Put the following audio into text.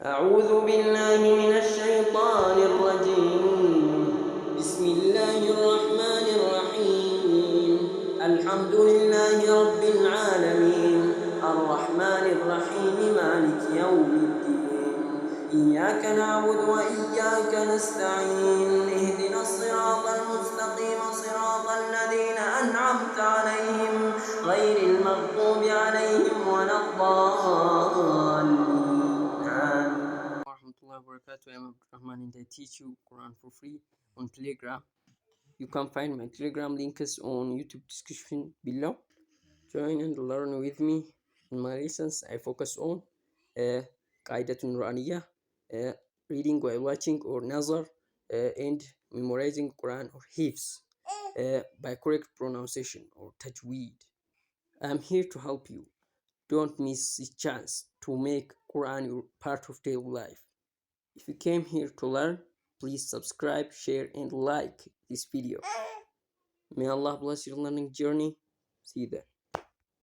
أعوذ بالله من الشيطان الرجيم. بسم الله الرحمن الرحيم. الحمد لله رب العالمين الرحمن الرحيم مالك يوم الدين. إياك نعبد وإياك نستعين. اهدنا الصراط المستقيم صراط الذين أنعمت عليهم غير المغضوب عليهم ولا الضالين. Warahmatullahi wabarakatuh. I'm Abdurrahman and I teach you Quran for free on Telegram. You can find my Telegram links on YouTube description below. Join and learn with me. In my lessons, I focus on Qaidatun Raniya, reading while watching or Nazar, and memorizing Quran or Hifz by correct pronunciation or Tajweed. I'm here to help you. Don't miss the chance to make Quran your part of daily life. If you came here to learn, please subscribe, share, and like this video. May Allah bless your learning journey. See you there.